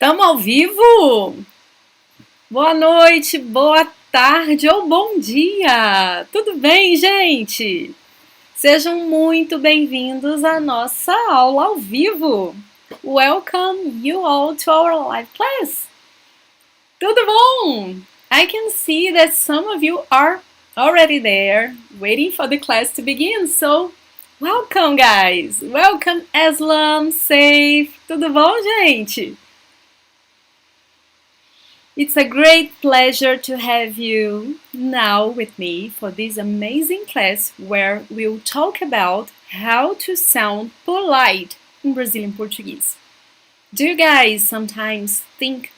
Estamos ao vivo? Boa noite, boa tarde ou bom dia! Tudo bem, gente? Sejam muito bem-vindos à nossa aula ao vivo. Welcome you all to our live class. Tudo bom? I can see that some of you are already there, waiting for the class to begin. So, welcome, guys! Welcome, Aslam, Safe. Tudo bom, gente? It's a great pleasure to have you now with me for this amazing class where we'll talk about how to sound polite in Brazilian Portuguese. Do you guys sometimes think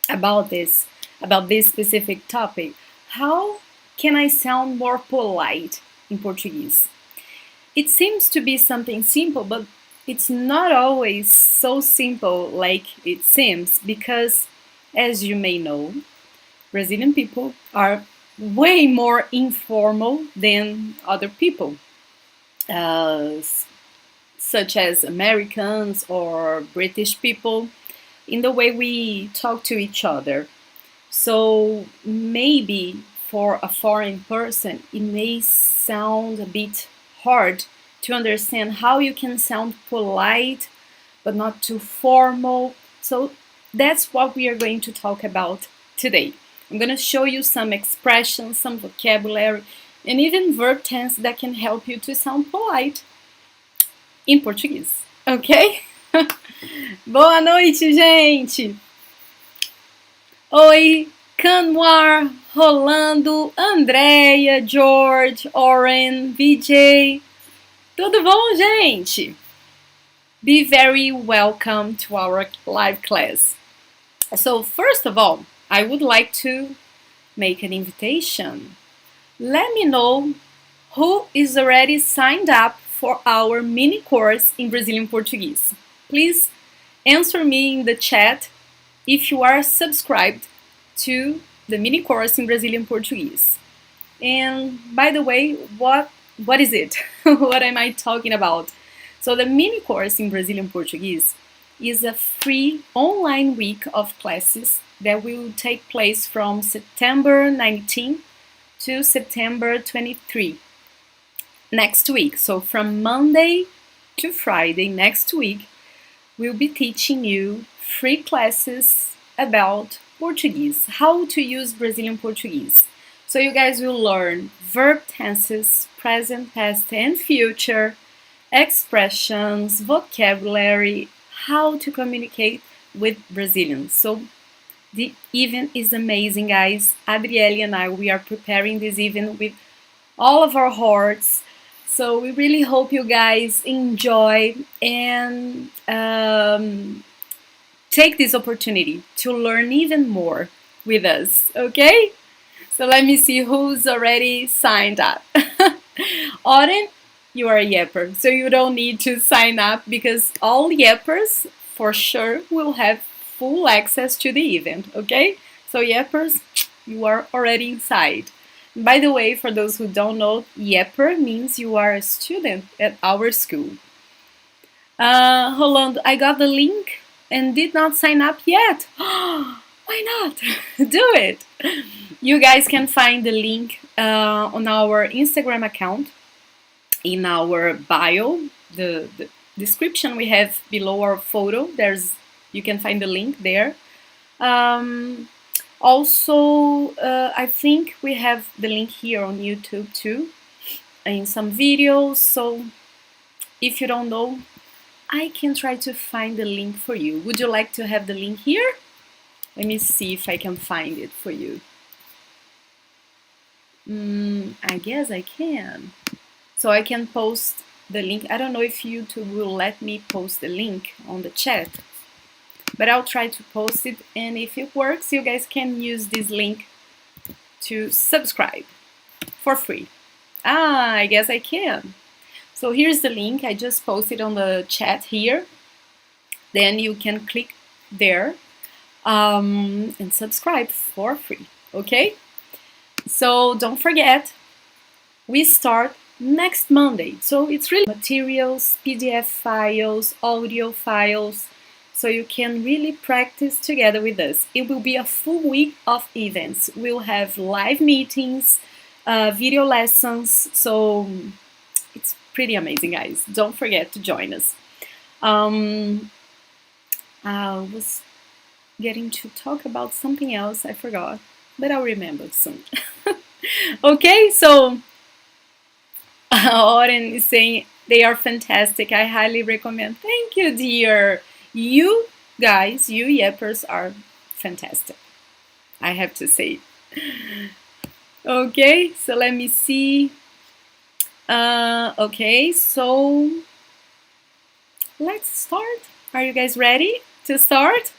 about this specific topic? How can I sound more polite in Portuguese? It seems to be something simple, but it's not always so simple like it seems because, as you may know, Brazilian people are way more informal than other people, such as Americans or British people, in the way we talk to each other. So maybe for a foreign person, it may sound a bit hard to understand how you can sound polite but not too formal. So that's what we are going to talk about today. I'm going to show you some expressions, some vocabulary, and even verb tense that can help you to sound polite in Portuguese. Ok? Boa noite, gente! Oi, Canwar, Rolando, Andréia, George, Oren, VJ. Tudo bom, gente? Be very welcome to our live class. So first of all, I would like to make an invitation. Let me know who is already signed up for our mini course in Brazilian Portuguese. Please answer me in the chat if you are subscribed to the mini course in Brazilian Portuguese. And by the way, what is it? What am I talking about? So the mini course in Brazilian Portuguese is a free online week of classes that will take place from September 19 to September 23 next week. So from Monday to Friday next week, we'll be teaching you free classes about Portuguese, how to use Brazilian Portuguese. So you guys will learn verb tenses, present, past, and future, expressions, vocabulary, how to communicate with Brazilians. So the event is amazing, guys. Adriele and I, we are preparing this event with all of our hearts. So we really hope you guys enjoy and take this opportunity to learn even more with us, okay? So let me see who's already signed up. Oren, you are a Yepper, so you don't need to sign up because all Yeppers for sure will have full access to the event, okay? So Yeppers, you are already inside. By the way, for those who don't know, Yepper means you are a student at our school. Rolando, I got the link and did not sign up yet. Why not? Do it! You guys can find the link on our Instagram account in our bio, the description we have below our photo. You can find the link there. Also, I think we have the link here on YouTube too, in some videos. So if you don't know, I can try to find the link for you. Would you like to have the link here? Let me see if I can find it for you. I guess I can. So I can post the link. I don't know if YouTube will let me post the link on the chat, but I'll try to post it, and if it works, you guys can use this link to subscribe for free. I guess I can. So here's the link. I just posted on the chat here. Then you can click there and subscribe for free, okay? So don't forget, we start next Monday. So it's really materials, PDF files, audio files, so you can really practice together with us. It will be a full week of events. We'll have live meetings, video lessons, so it's pretty amazing, guys. Don't forget to join us. I was getting to talk about something else, I forgot, but I'll remember soon. Okay, so Oren is saying they are fantastic. I highly recommend. Thank you, dear. You guys, you Yeppers are fantastic. I have to say. Okay, so let me see. Okay, so let's start. Are you guys ready to start?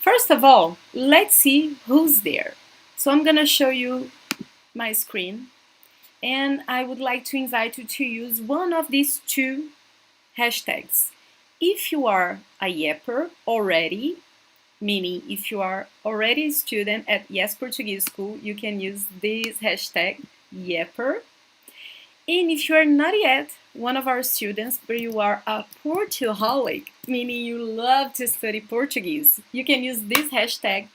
First of all, let's see who's there. So I'm gonna show you my screen, and I would like to invite you to use one of these two hashtags. If you are a Yepper already, meaning if you are already a student at Yes Portuguese School, you can use this hashtag Yepper. And if you are not yet one of our students, but you are a Portuholic, meaning you love to study Portuguese, you can use this hashtag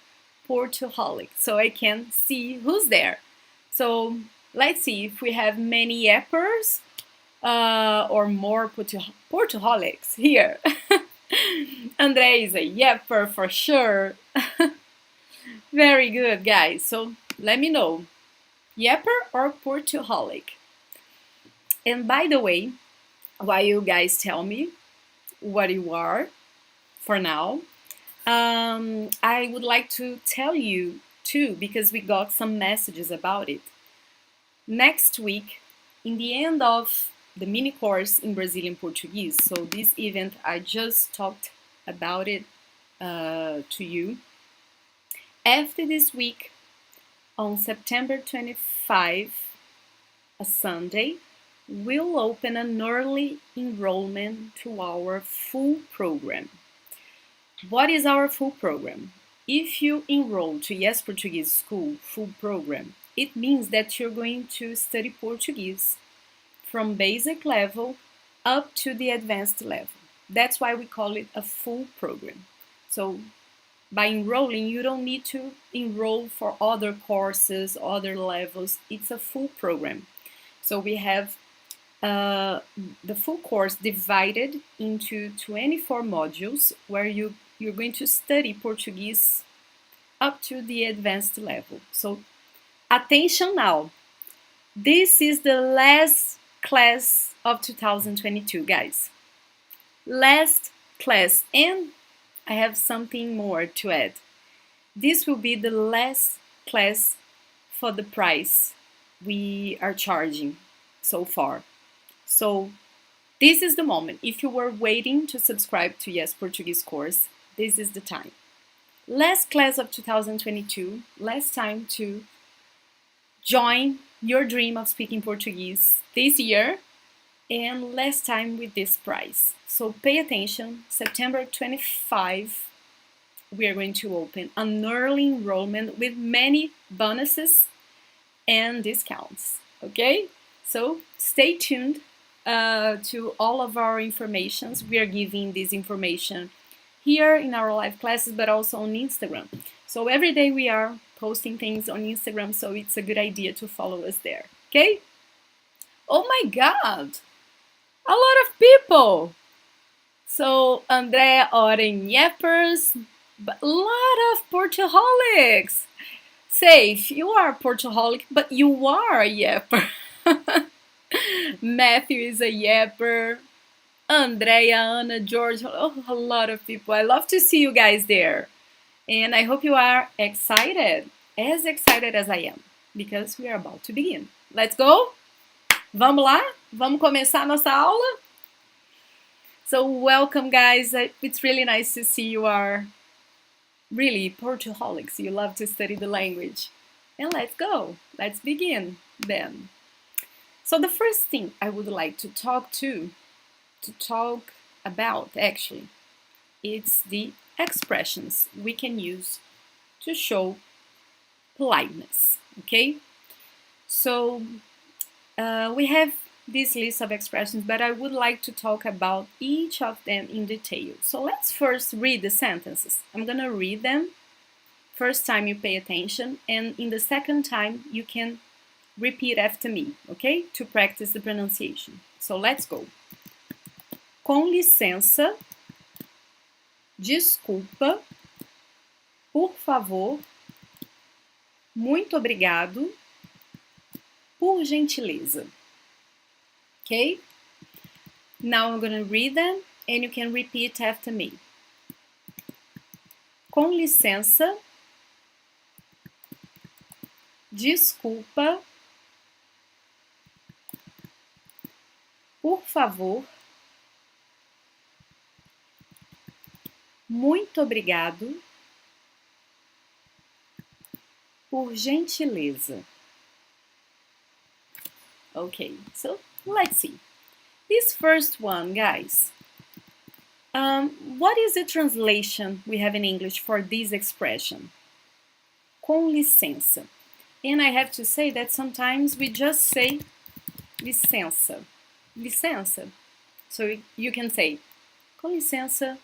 Portuholic so I can see who's there. So let's see if we have many Yeppers or more Portuholics here. Andre is a Yepper for sure. Very good, guys. So let me know, Yepper or Portuholic? And by the way, while you guys tell me what you are for now, I would like to tell you too, because we got some messages about it. Next week, in the end of the mini course in Brazilian Portuguese, so this event I just talked about it to you. After this week, on September 25, a Sunday, we'll open an early enrollment to our full program. What is our full program? If you enroll to Yes Portuguese School full program, it means that you're going to study Portuguese from basic level up to the advanced level. That's why we call it a full program. So by enrolling, you don't need to enroll for other courses, other levels. It's a full program. So we have the full course divided into 24 modules where you're going to study Portuguese up to the advanced level. So attention now. This is the last class of 2022, guys. Last class, and I have something more to add. This will be the last class for the price we are charging so far. So this is the moment. If you were waiting to subscribe to Yes Portuguese course, this is the time. Last class of 2022, last time to join your dream of speaking Portuguese this year, and last time with this price. So pay attention, September 25, we are going to open an early enrollment with many bonuses and discounts, okay? So stay tuned to all of our informations. We are giving this information here in our live classes, but also on Instagram. So every day we are posting things on Instagram, so it's a good idea to follow us there, okay? Oh my God, a lot of people. So Andrea Oren Yeppers, but a lot of Portuholics. Safe, you are a Portuholic, but you are a Yepper. Matthew is a Yepper. Andrea, Anna, George, oh, a lot of people. I love to see you guys there. And I hope you are excited as I am, because we are about to begin. Let's go? Vamos lá? Vamos começar nossa aula? So welcome, guys. It's really nice to see you are really Portuholics. You love to study the language. And let's go. Let's begin then. So the first thing I would like to talk about actually, it's the expressions we can use to show politeness, okay? So we have this list of expressions, but I would like to talk about each of them in detail. So let's first read the sentences. I'm gonna read them. First time you pay attention, and in the second time you can repeat after me, okay? To practice the pronunciation. So let's go. Com licença, desculpa, por favor, muito obrigado, por gentileza. Okay? Now I'm gonna read them and you can repeat after me. Com licença, desculpa, por favor, muito obrigado, por gentileza. Okay, so let's see. This first one, guys. What is the translation we have in English for this expression? Com licença. And I have to say that sometimes we just say licença. Licença. So you can say com licença,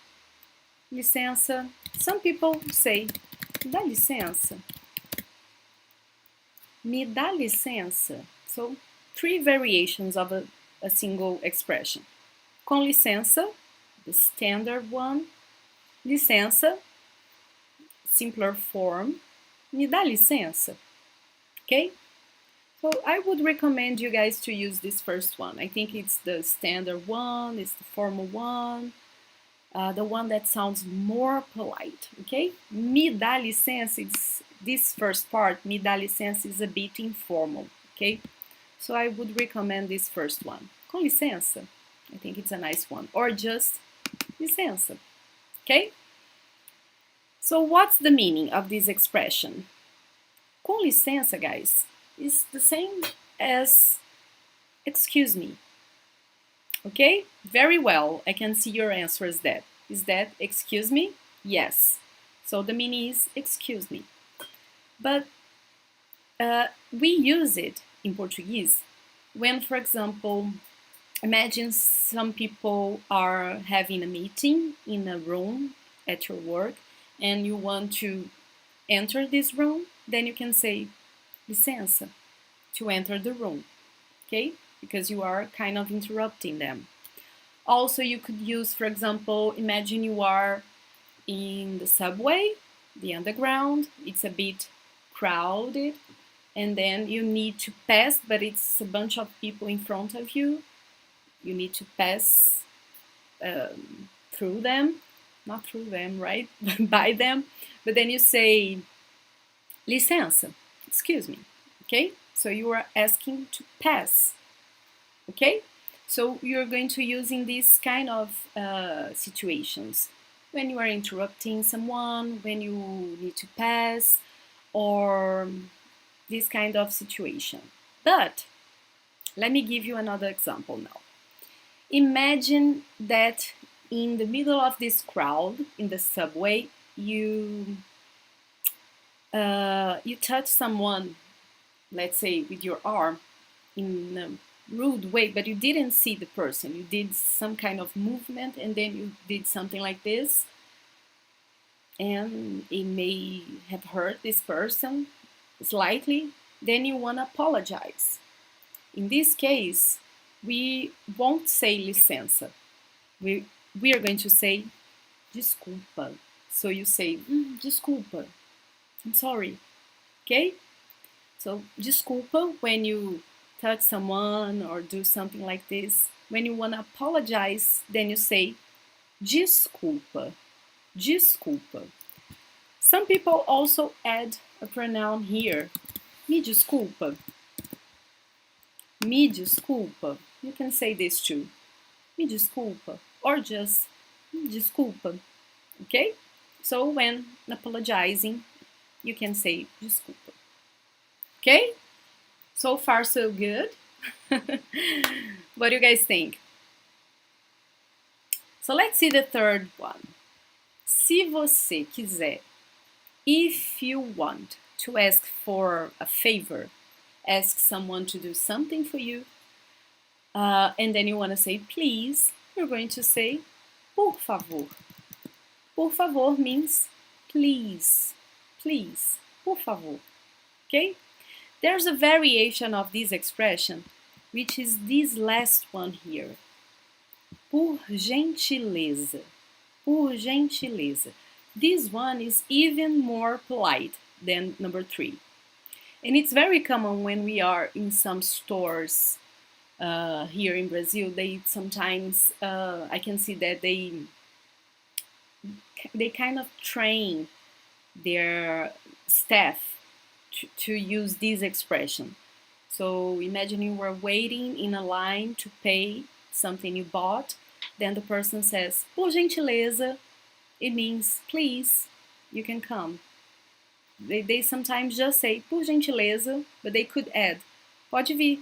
licença. Some people say dá licença. Me dá licença. So 3 variations of a single expression. Com licença, the standard one. Licença, simpler form. Me dá licença. Okay? So I would recommend you guys to use this first one. I think it's the standard one, it's the formal one, the one that sounds more polite, okay? Me dá licença, it's this first part, me dá licença, is a bit informal, okay? So I would recommend this first one. Com licença, I think it's a nice one. Or just licença, okay? So what's the meaning of this expression? Com licença, guys, is the same as excuse me. Okay? Very well. I can see your answer is that. Is that excuse me? Yes. So the meaning is excuse me. But we use it in Portuguese when, for example, imagine some people are having a meeting in a room at your work and you want to enter this room, then you can say licença to enter the room, okay? Because you are kind of interrupting them. Also, you could use, for example, imagine you are in the subway, the underground, it's a bit crowded, and then you need to pass, but it's a bunch of people in front of you. You need to pass through them, not through them, right? By them, but then you say licença, excuse me, okay? So you are asking to pass, okay? So you're going to use in these kind of situations when you are interrupting someone, when you need to pass, or this kind of situation. But let me give you another example now. Imagine that in the middle of this crowd in the subway, you touch someone, let's say with your arm, in a rude way, but you didn't see the person. You did some kind of movement and then you did something like this, and it may have hurt this person slightly. Then you want to apologize. In this case, we won't say licença. We are going to say desculpa. So you say desculpa. I'm sorry. Okay? So desculpa when you touch someone or do something like this. When you want to apologize, then you say desculpa. Desculpa. Some people also add a pronoun here. Me desculpa. Me desculpa. You can say this too. Me desculpa. Or just desculpa. Okay? So when apologizing, you can say desculpa. Okay? So far so good. What do you guys think? So let's see the third one. Se você quiser, if you want to ask for a favor, ask someone to do something for you, and then you want to say please, you're going to say por favor. Por favor means please, please, por favor, okay? There's a variation of this expression, which is this last one here. Por gentileza, por gentileza. This one is even more polite than number 3. And it's very common when we are in some stores here in Brazil. They sometimes, I can see that they kind of train their staff to use this expression. So imagine you were waiting in a line to pay something you bought. Then the person says, por gentileza. It means, please, you can come. They sometimes just say, por gentileza, but they could add, pode vir.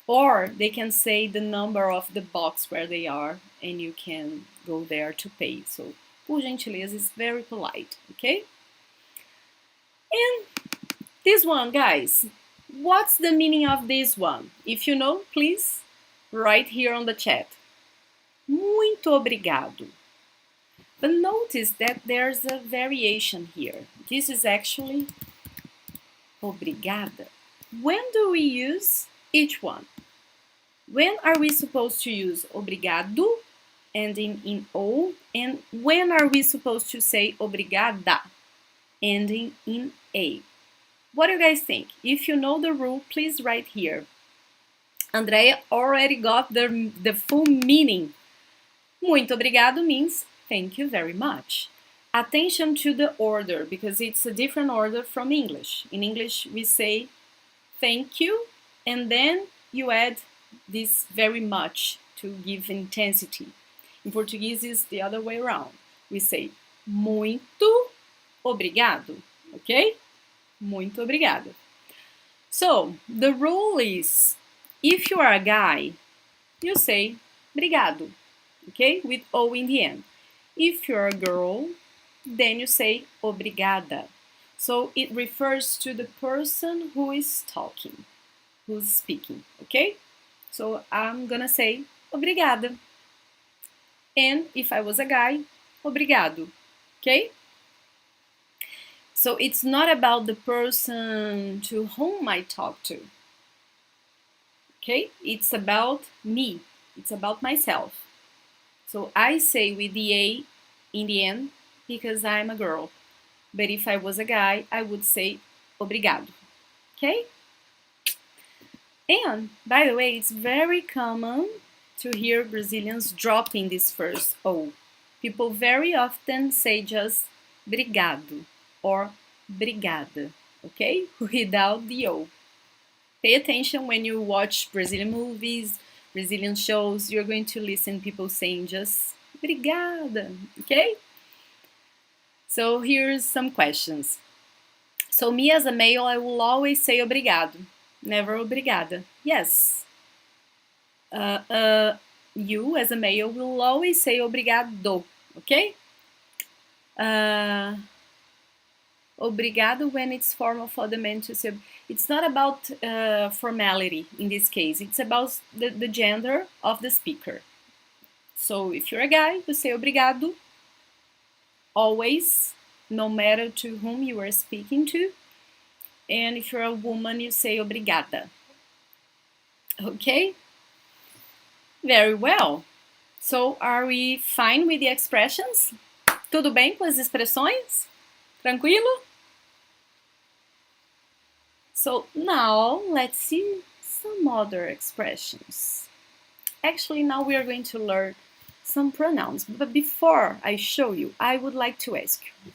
Or they can say the number of the box where they are, and you can go there to pay. So, por gentileza is very polite, okay? And this one, guys, what's the meaning of this one? If you know, please write here on the chat. Muito obrigado. But notice that there's a variation here. This is actually obrigada. When do we use each one? When are we supposed to use obrigado, ending in O, and when are we supposed to say obrigada, ending in A? What do you guys think? If you know the rule, please write here. Andrea already got the full meaning. Muito obrigado means thank you very much. Attention to the order, because it's a different order from English. In English, we say thank you, and then you add this very much to give intensity. In Portuguese, it's the other way around. We say muito obrigado, okay? Muito obrigado. So, the rule is, if you are a guy, you say obrigado, okay? With O in the end. If you're a girl, then you say obrigada. So it refers to the person who is talking, who's speaking, okay? So I'm gonna say obrigada. And if I was a guy, obrigado, okay? So it's not about the person to whom I talk to, okay? It's about me, it's about myself. So I say with the A in the end because I'm a girl. But if I was a guy, I would say obrigado. Okay? And by the way, it's very common to hear Brazilians dropping this first O. People very often say just obrigado or brigada, okay? Without the O. Pay attention when you watch Brazilian movies, Brazilian shows, you're going to listen people saying just obrigada, okay? So here's some questions. So me as a male, I will always say obrigado, never obrigada. Yes. You as a male will always say obrigado, okay? Obrigado when it's formal for the man to say. It's not about formality in this case. It's about the gender of the speaker. So if you're a guy, you say obrigado always, no matter to whom you are speaking to. And if you're a woman, you say obrigada. Okay? Very well. So are we fine with the expressions? Tudo bem com as expressões? Tranquilo? So now let's see some other expressions. Actually, now we are going to learn some pronouns. But before I show you, I would like to ask you,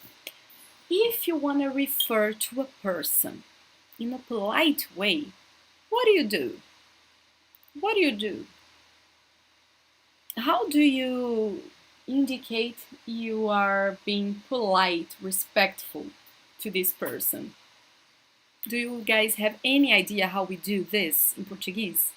if you want to refer to a person in a polite way, what do you do? What do you do? How do you indicate you are being polite, respectful to this person? Do you guys have any idea how we do this in Portuguese?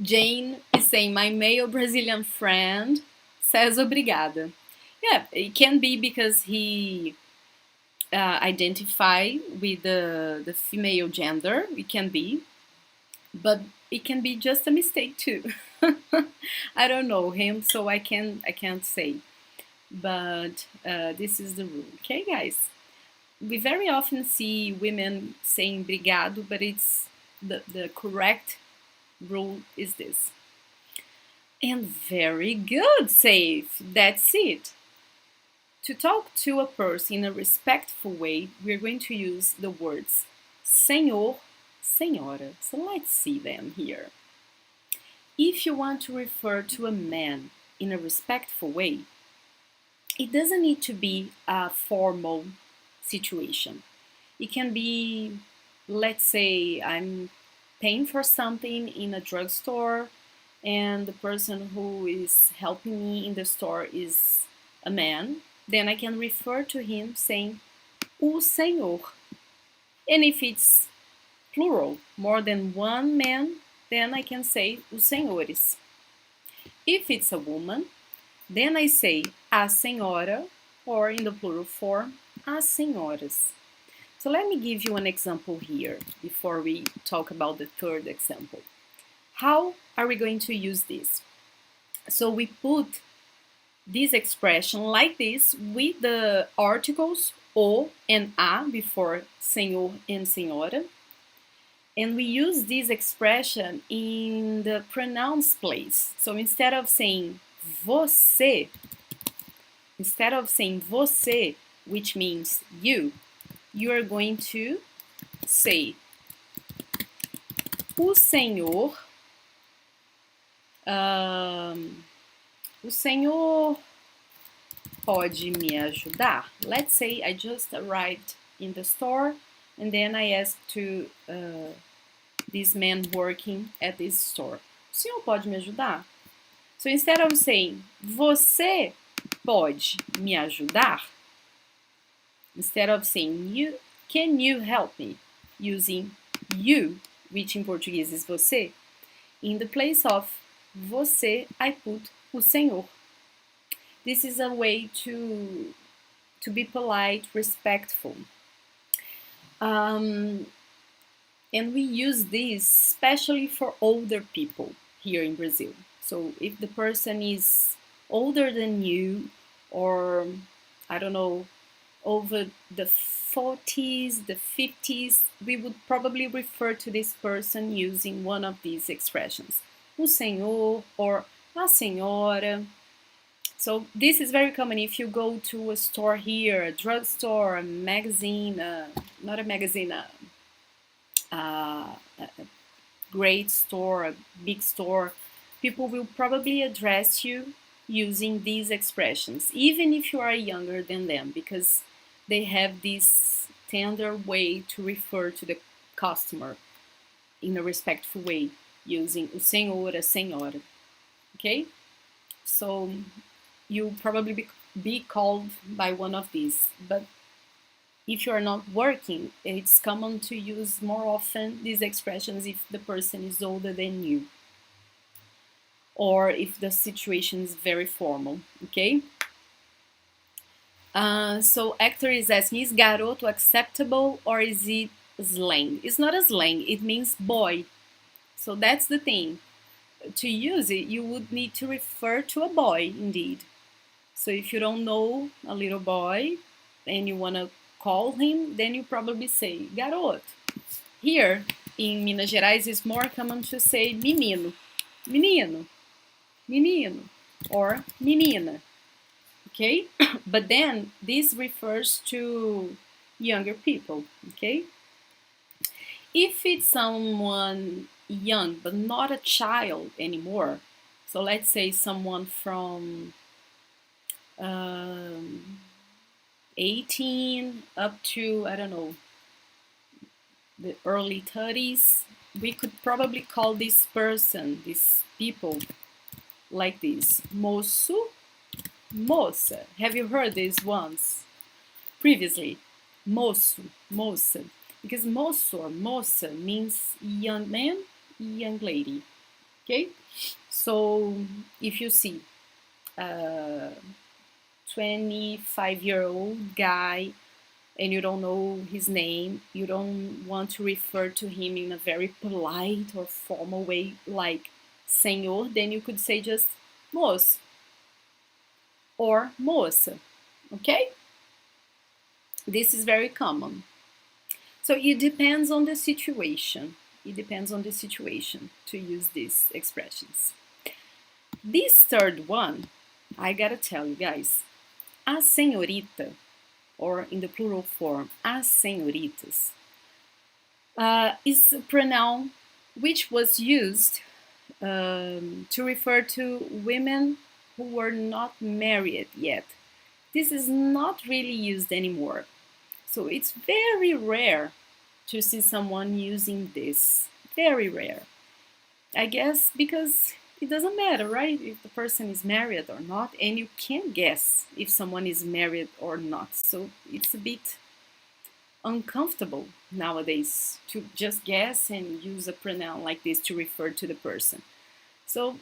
Jane is saying, my male Brazilian friend says obrigada. Yeah, it can be because he identify with the female gender. It can be, but it can be just a mistake too. I don't know him, so I can't say. But this is the rule, okay, guys? We very often see women saying "obrigado," but it's the correct rule is this. And very good, Safe. That's it. To talk to a person in a respectful way, we're going to use the words senhor, senhora. So let's see them here. If you want to refer to a man in a respectful way, it doesn't need to be a formal situation. It can be, let's say, I'm paying for something in a drugstore and the person who is helping me in the store is a man, then I can refer to him saying o senhor. And if it's plural, more than one man, then I can say os senhores. If it's a woman, then I say a senhora, or in the plural form, as senhoras. So let me give you an example here before we talk about the third example. How are we going to use this? So we put this expression like this with the articles o and a before senhor and senhora. And we use this expression in the pronouns place. So instead of saying você, which means you are going to say o senhor, o senhor pode me ajudar? Let's say I just arrived in the store and then I asked to this man working at this store, o senhor pode me ajudar? So instead of saying você pode me ajudar, instead of saying can you help me, using you, which in Portuguese is você, in the place of você, I put o senhor. This is a way to be polite, respectful. And we use this especially for older people here in Brazil. So if the person is older than you, or I don't know, over the 40s, the 50s, we would probably refer to this person using one of these expressions, o senhor or a senhora. So this is very common if you go to a store here, a drugstore, a magazine, not a magazine, a great store, a big store. People will probably address you using these expressions, even if you are younger than them, because they have this tender way to refer to the customer in a respectful way, using o senhor, a senhora. Okay? So you'll probably be called by one of these, but if you are not working, it's common to use more often these expressions if the person is older than you, or if the situation is very formal, okay? So Hector is asking, is garoto acceptable or is it slang? It's not a slang, it means boy. So that's the thing. To use it, you would need to refer to a boy indeed. So if you don't know a little boy and you want to call him, then you probably say garoto. Here in Minas Gerais, it's more common to say menino, menino, menino, or menina. Okay? But then this refers to younger people, okay? If it's someone young but not a child anymore, so let's say someone from 18 up to, I don't know, the early 30s, we could probably call this person, these people, like this: moço, moça. Have you heard this once previously? Moço, moça. Because moço or moça means young man, young lady. Okay? So if you see a 25-year-old guy and you don't know his name, you don't want to refer to him in a very polite or formal way like senhor, then you could say just moço or moça, okay? This is very common. So it depends on the situation. It depends on the situation to use these expressions. This third one, I gotta tell you guys, a senhorita, or in the plural form, as senhoritas, is a pronoun which was used to refer to women who were not married yet. This is not really used anymore. So it's very rare to see someone using this. Very rare. I guess because it doesn't matter, right? If the person is married or not, and you can't guess if someone is married or not. So it's a bit uncomfortable nowadays to just guess and use a pronoun like this to refer to the person. So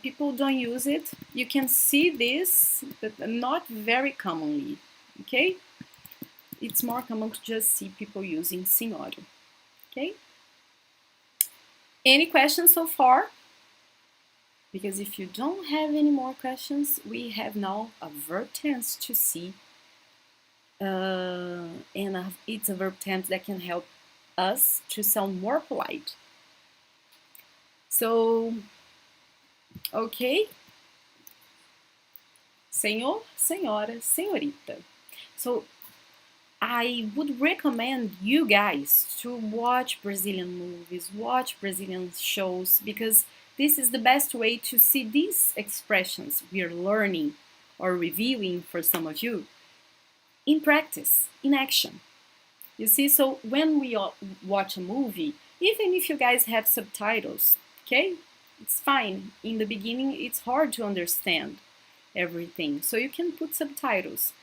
people don't use it. You can see this, but not very commonly, okay? It's more common to just see people using senhora, okay? Any questions so far? Because if you don't have any more questions, we have now a verb tense to see. And it's a verb tense that can help us to sound more polite. So, okay. Senhor, senhora, senhorita. So, I would recommend you guys to watch Brazilian movies, watch Brazilian shows, because this is the best way to see these expressions we are learning or reviewing for some of you in practice, in action. You see, so when we watch a movie, even if you guys have subtitles, okay, it's fine. In the beginning, it's hard to understand everything, so you can put subtitles.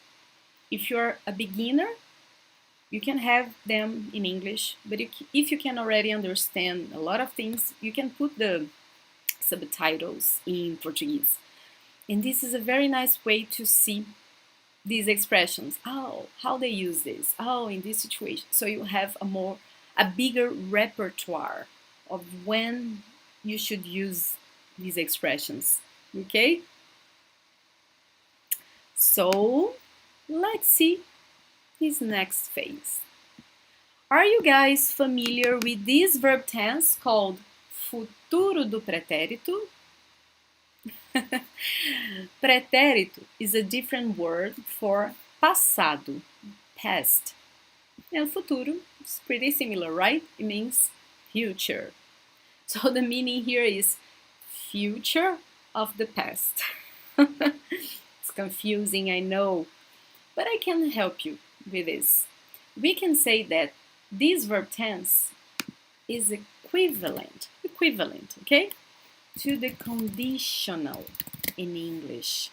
If you're a beginner, you can have them in English, but if you can already understand a lot of things, you can put the subtitles in Portuguese. And this is a very nice way to see these expressions. Oh, how they use this. Oh, in this situation. So you have a bigger repertoire of when you should use these expressions. Okay? So let's see this next phase. Are you guys familiar with this verb tense called futuro do pretérito? Pretérito is a different word for passado, past. And futuro is pretty similar, right? It means future. So the meaning here is future of the past. It's confusing, I know, but I can help you with this. We can say that this verb tense is equivalent, okay, to the conditional in English.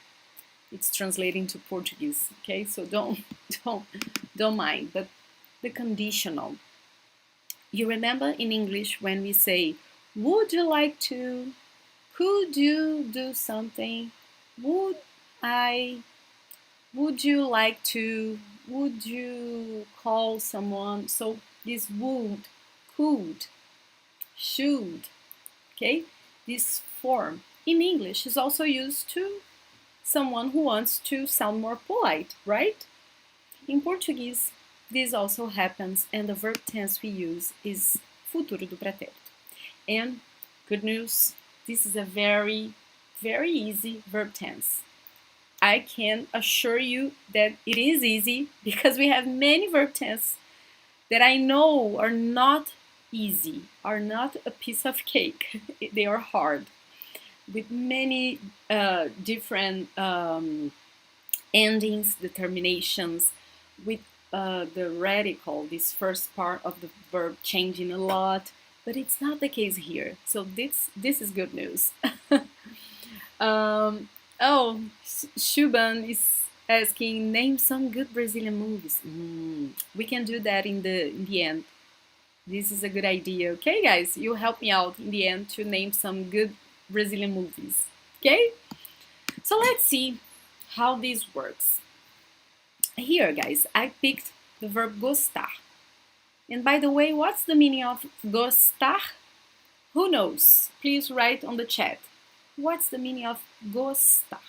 It's translating to Portuguese, okay? So don't mind, but the conditional. You remember in English when we say, would you like to, could you do something, would you like to, would you call someone? So this would, could, should, okay? This form in English is also used to someone who wants to sound more polite, right? In Portuguese, this also happens, and the verb tense we use is futuro do pretérito. And good news, this is a very, very easy verb tense. I can assure you that it is easy because we have many verb tenses that I know are not easy, are not a piece of cake. They are hard, with many different endings, determinations, with the radical, this first part of the verb changing a lot, but it's not the case here. So this is good news. Oh, Shuban is asking, name some good Brazilian movies. We can do that in the end. This is a good idea. Okay, guys, you help me out in the end to name some good Brazilian movies. Okay? So let's see how this works. Here, guys, I picked the verb gostar. And by the way, what's the meaning of gostar? Who knows? Please write on the chat. What's the meaning of gostar?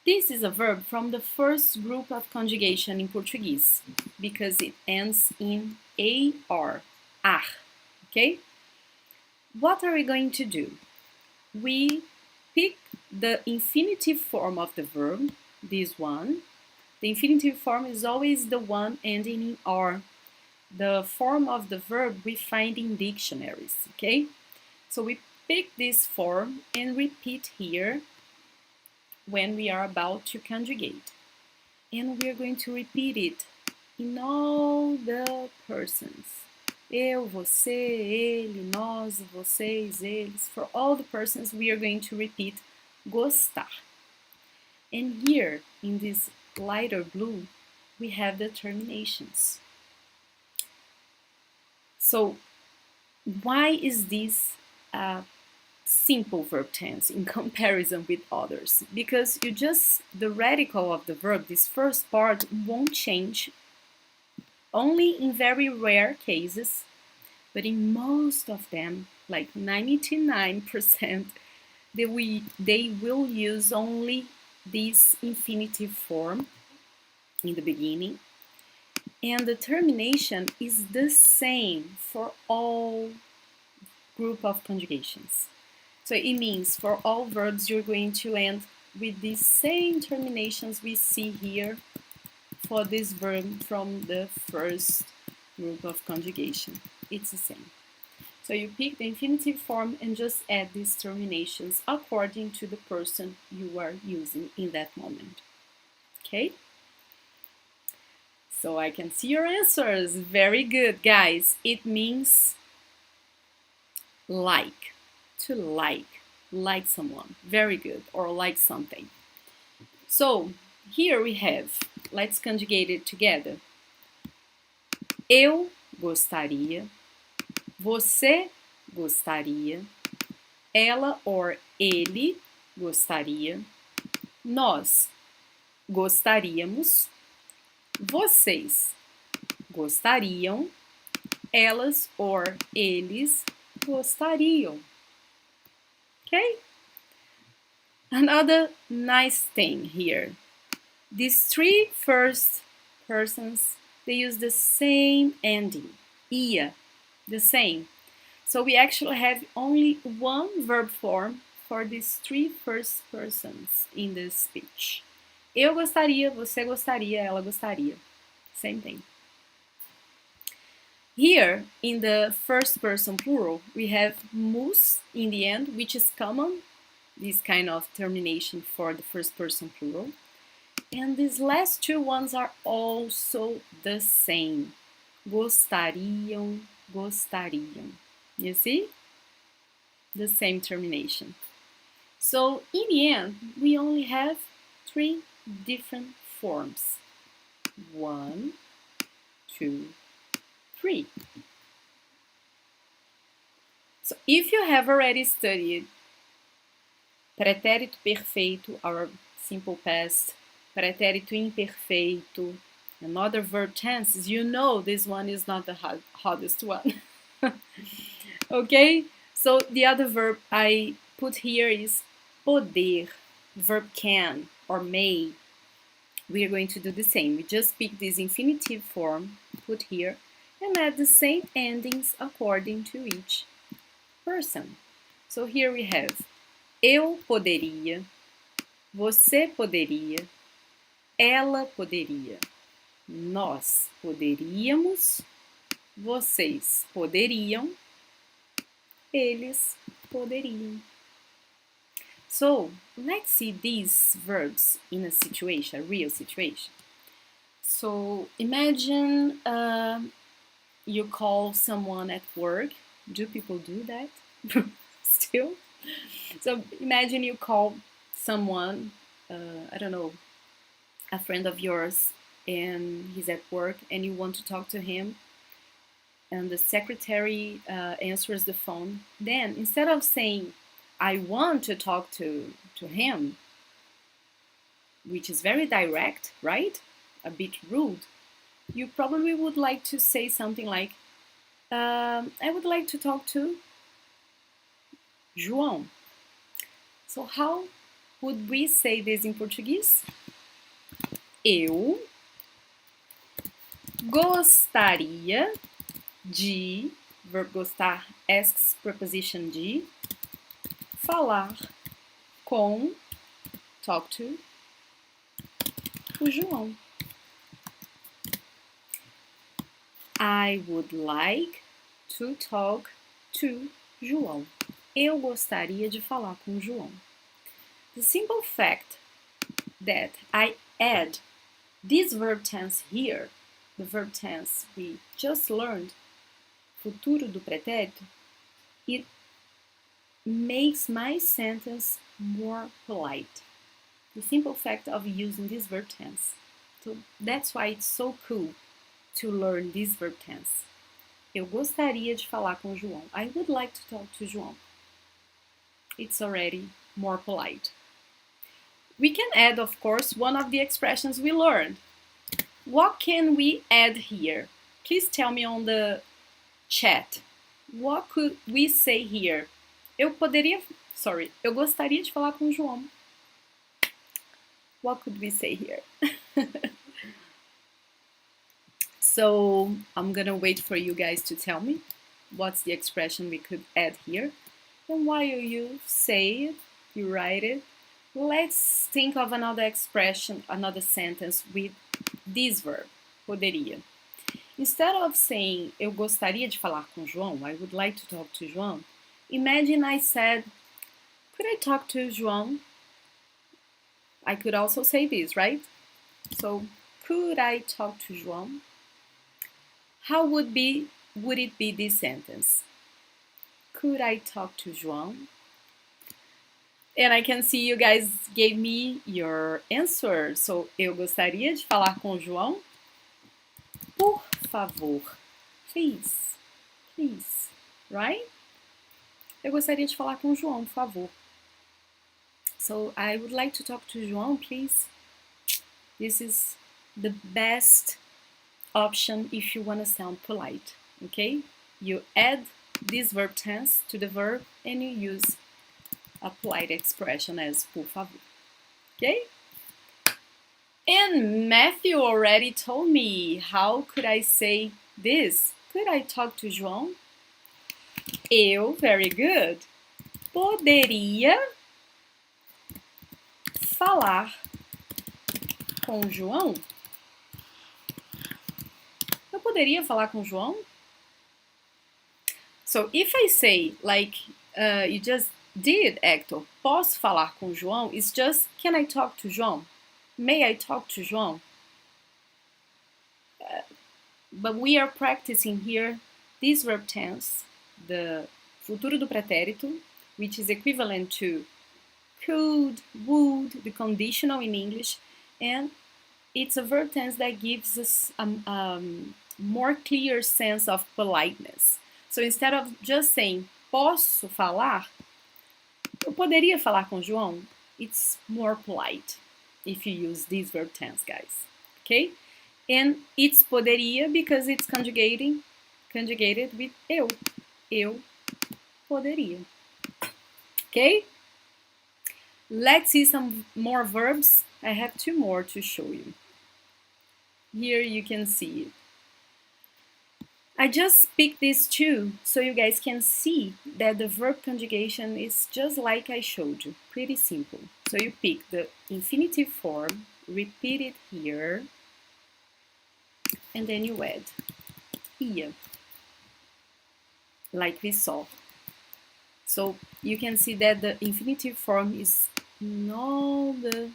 This is a verb from the first group of conjugation in Portuguese because it ends in AR, ar, okay? What are we going to do? We pick the infinitive form of the verb, this one. The infinitive form is always the one ending in R. The form of the verb we find in dictionaries, okay? So we pick this form and repeat here when we are about to conjugate. And we're going to repeat it in all the persons. Eu, você, ele, nós, vocês, eles. For all the persons, we are going to repeat gostar. And here, in this lighter blue, we have the terminations. So, why is this simple verb tense in comparison with others? Because the radical of the verb, this first part, won't change, only in very rare cases, but in most of them, like 99%, they will use only this infinitive form in the beginning, and the termination is the same for all group of conjugations. So it means for all verbs you're going to end with these same terminations we see here for this verb from the first group of conjugation. It's the same. So you pick the infinitive form and just add these terminations according to the person you are using in that moment. Okay? So I can see your answers. Very good, guys. It means like, to like someone. Very good, or like something. So here we have, let's conjugate it together. Eu gostaria, você gostaria, ela or ele gostaria, nós gostaríamos, vocês gostariam, elas or eles gostariam. Okay? Another nice thing here. These three first persons, they use the same ending, ia, the same. So we actually have only one verb form for these three first persons in this speech. Eu gostaria, você gostaria, ela gostaria. Same thing. Here, in the first person plural, we have mus in the end, which is common, this kind of termination for the first person plural. And these last two ones are also the same. Gostariam, gostariam. You see? The same termination. So in the end, we only have three different forms. 1, 2, 3. So if you have already studied pretérito perfeito, our simple past, pretérito imperfeito, and other verb tenses, you know this one is not the hardest one. Okay? So the other verb I put here is poder, verb can or may. We are going to do the same. We just pick this infinitive form, put here, and add the same endings according to each person. So here we have eu poderia, você poderia, ela poderia, nós poderíamos, vocês poderiam, eles poderiam. So let's see these verbs in a situation, a real situation. So imagine you call someone at work. Do people do that still? So imagine you call someone, I don't know, a friend of yours, and he's at work and you want to talk to him, and the secretary answers the phone. Then instead of saying, I want to talk to him, which is very direct, right? a bit rude, you probably would like to say something like, I would like to talk to João. So how would we say this in Portuguese? Eu gostaria de, verb gostar asks preposition de, falar com, talk to, o João. I would like to talk to João. Eu gostaria de falar com o João. The simple fact that I add this verb tense here, the verb tense we just learned, futuro do pretérito, it makes my sentence more polite. The simple fact of using this verb tense. So that's why it's so cool to learn this verb tense. Eu gostaria de falar com o João. I would like to talk to João. It's already more polite. We can add, of course, one of the expressions we learned. What can we add here? Please tell me on the chat. What could we say here? Eu gostaria de falar com o João. What could we say here? So I'm gonna wait for you guys to tell me what's the expression we could add here. And while you say it, you write it, let's think of another expression, another sentence with this verb, poderia. Instead of saying, eu gostaria de falar com João, I would like to talk to João, imagine I said, could I talk to João? I could also say this, right? So, could I talk to João? How would it be this sentence? Could I talk to João? And I can see you guys gave me your answer. So, eu gostaria de falar com o João? Por favor. Please. Please. Right? Eu gostaria de falar com o João, por favor. So, I would like to talk to João, please. This is the best option if you want to sound polite, okay? You add this verb tense to the verb and you use a polite expression as por favor, okay? And Matthew already told me, how could I say this? Could I talk to João? Eu, very good. Poderia falar com João? Eu poderia falar com João? So if I say, like you just did, Hector, posso falar com João? It's just, can I talk to João? May I talk to João? But we are practicing here this verb tense, the futuro do pretérito, which is equivalent to could, would, the conditional in English, and it's a verb tense that gives us a more clear sense of politeness. So instead of just saying, posso falar? Eu poderia falar com João? It's more polite if you use this verb tense, guys. Okay? And it's poderia because it's conjugated with eu. Eu poderia. Okay? Let's see some more verbs. I have two more to show you. Here you can see it. I just picked these two so you guys can see that the verb conjugation is just like I showed you. Pretty simple. So you pick the infinitive form, repeat it here, and then you add ia, like we saw. So you can see that the infinitive form is in all the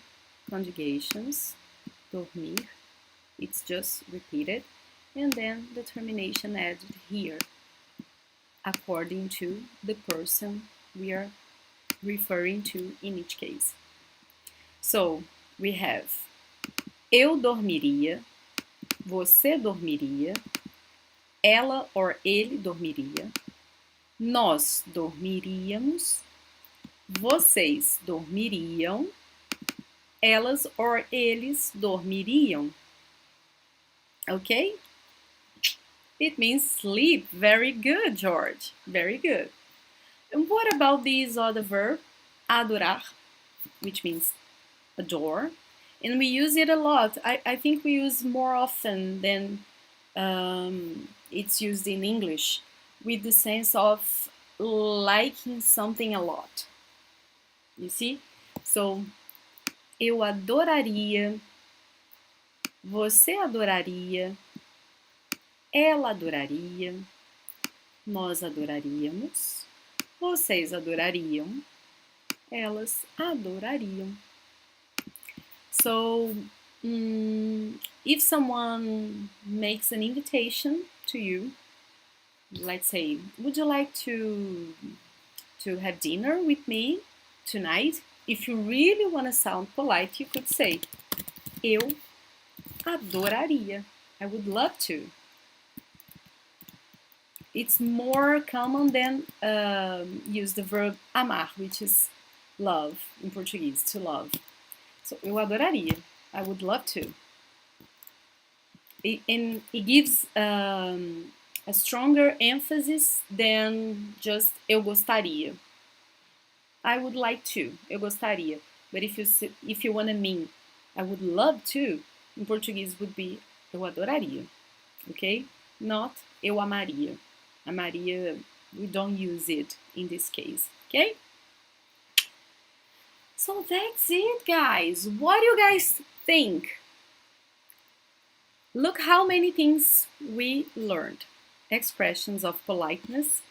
conjugations, dormir, it's just repeated, and then the termination added here, according to the person we are referring to in each case. So we have eu dormiria, você dormiria, ela or ele dormiria, nós dormiríamos, vocês dormiriam, elas or eles dormiriam. Okay? It means sleep. Very good, George. Very good. And what about this other verb? Adorar, which means adore. And we use it a lot. I think we use more often than it's used in English, with the sense of liking something a lot. You see? So, eu adoraria, você adoraria, ela adoraria, nós adoraríamos, vocês adorariam, elas adorariam. So, if someone makes an invitation to you, let's say, would you like to have dinner with me tonight? If you really want to sound polite, you could say, eu adoraria. I would love to. It's more common than use the verb amar, which is love in Portuguese, to love. So, eu adoraria. I would love to. And it gives a stronger emphasis than just eu gostaria. I would like to, eu gostaria. But if you want to mean I would love to, in Portuguese would be eu adoraria. Okay? Not eu amaria. Amaria, we don't use it in this case. Okay? So that's it, guys. What do you guys think? Look how many things we learned. Expressions of politeness,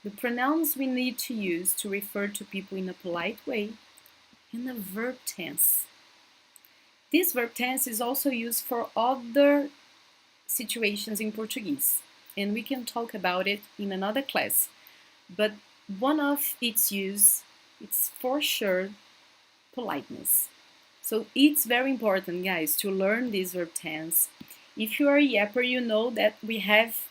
the pronouns we need to use to refer to people in a polite way, and the verb tense. This verb tense is also used for other situations in Portuguese, and we can talk about it in another class. But one of its use, it's for sure politeness. So it's very important, guys, to learn this verb tense. If you are a yapper, you know that we have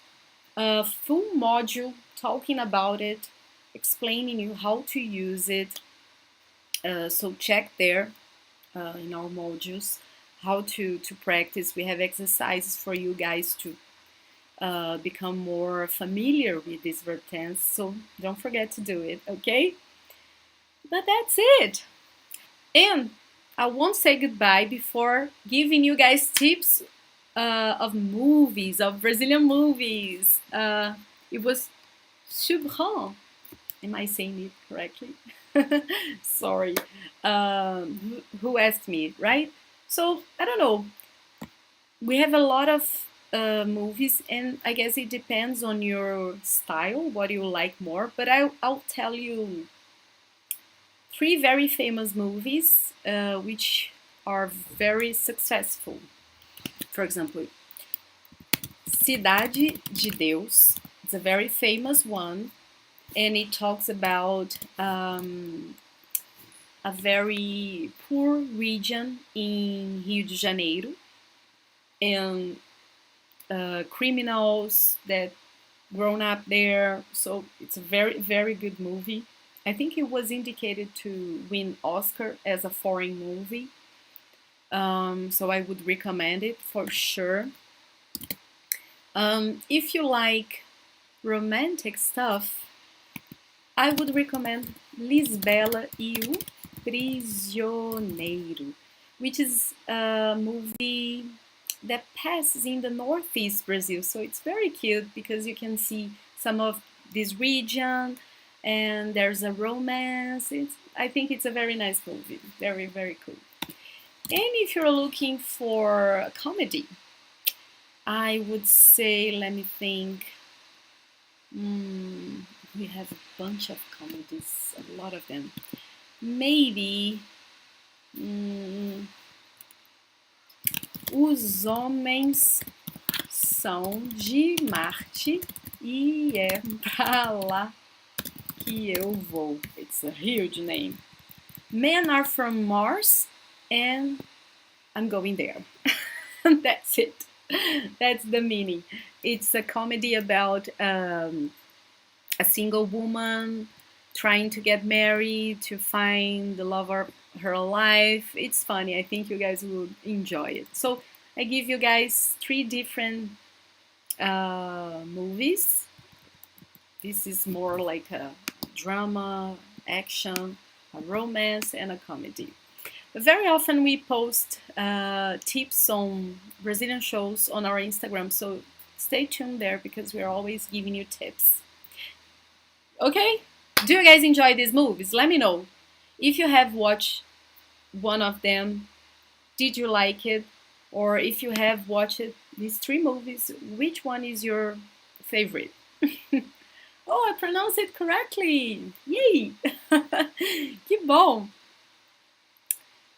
a full module talking about it, explaining you how to use it. So check there in our modules how to practice. We have exercises for you guys to become more familiar with this verb tense. So don't forget to do it, okay? But that's it. And I won't say goodbye before giving you guys tips of movies, of Brazilian movies. It was Subran. Am I saying it correctly? Sorry. Who asked me, right? So, I don't know. We have a lot of movies, and I guess it depends on your style, what you like more. But I'll tell you three very famous movies which are very successful. For example, Cidade de Deus. It's a very famous one, and it talks about a very poor region in Rio de Janeiro, and criminals that grown up there. So it's a very, very good movie. I think it was indicated to win Oscar as a foreign movie. So I would recommend it for sure. If you like romantic stuff, I would recommend Lisbela e o Prisioneiro, which is a movie that passes in the northeast Brazil. So it's very cute because you can see some of this region and there's a romance. I think it's a very nice movie. Very, very cool. And if you're looking for a comedy, I would say, let me think. We have a bunch of comedies, a lot of them. Maybe Os Homens São de Marte e é pra lá que eu vou. It's a huge name. Men are from Mars and I'm going there. That's it. That's the meaning. It's a comedy about a single woman trying to get married, to find the love of her life. It's funny. I think you guys will enjoy it. So I give you guys 3 different movies. This is more like a drama, action, a romance, and a comedy. But very often we post tips on Brazilian shows on our Instagram, so stay tuned there because we're always giving you tips. Okay? Do you guys enjoy these movies? Let me know. If you have watched one of them, did you like it? Or if you have watched these 3 movies, which one is your favorite? Oh, I pronounced it correctly! Yay! Que bom!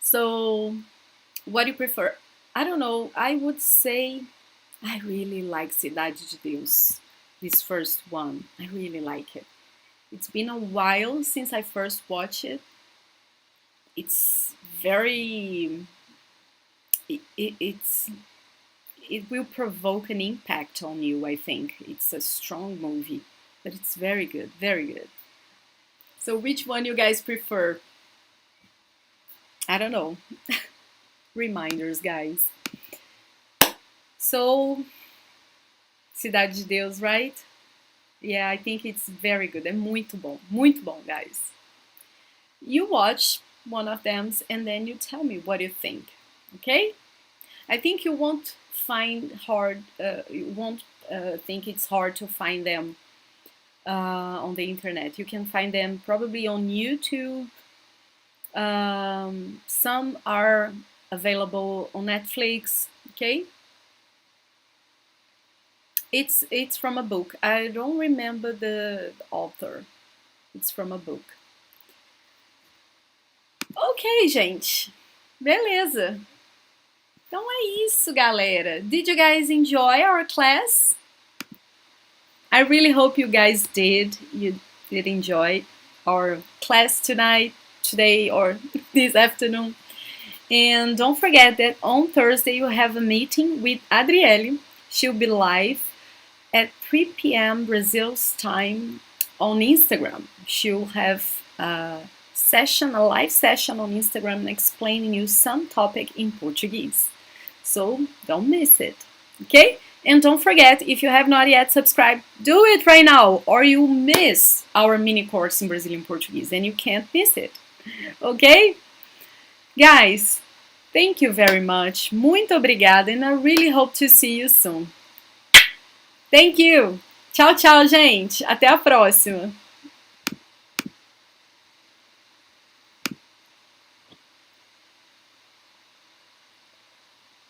So, what do you prefer? I don't know, I would say I really like Cidade de Deus, this first one. I really like it. It's been a while since I first watched it. It's very... it will provoke an impact on you, I think. It's a strong movie, but it's very good, very good. So which one you guys prefer? I don't know. Reminders, guys. So, Cidade de Deus, right? Yeah, I think it's very good. É muito bom, guys. You watch one of them and then you tell me what you think, okay? I think you won't find hard, you won't think it's hard to find them on the internet. You can find them probably on YouTube. Some are available on Netflix, okay? It's from a book. I don't remember the author. It's from a book. Ok, gente. Beleza. Então é isso, galera. Did you guys enjoy our class? I really hope you guys did. You did enjoy our class tonight, today, or this afternoon. And don't forget that on Thursday you have a meeting with Adriele. She'll be live at 3 p.m. Brazil's time on Instagram. She'll have a live session on Instagram explaining you some topic in Portuguese. So don't miss it, okay? And don't forget, if you have not yet subscribed, do it right now or you miss our mini course in Brazilian Portuguese and you can't miss it, okay? Guys, thank you very much. Muito obrigada, and I really hope to see you soon. Thank you. Tchau, tchau, gente. Até a próxima.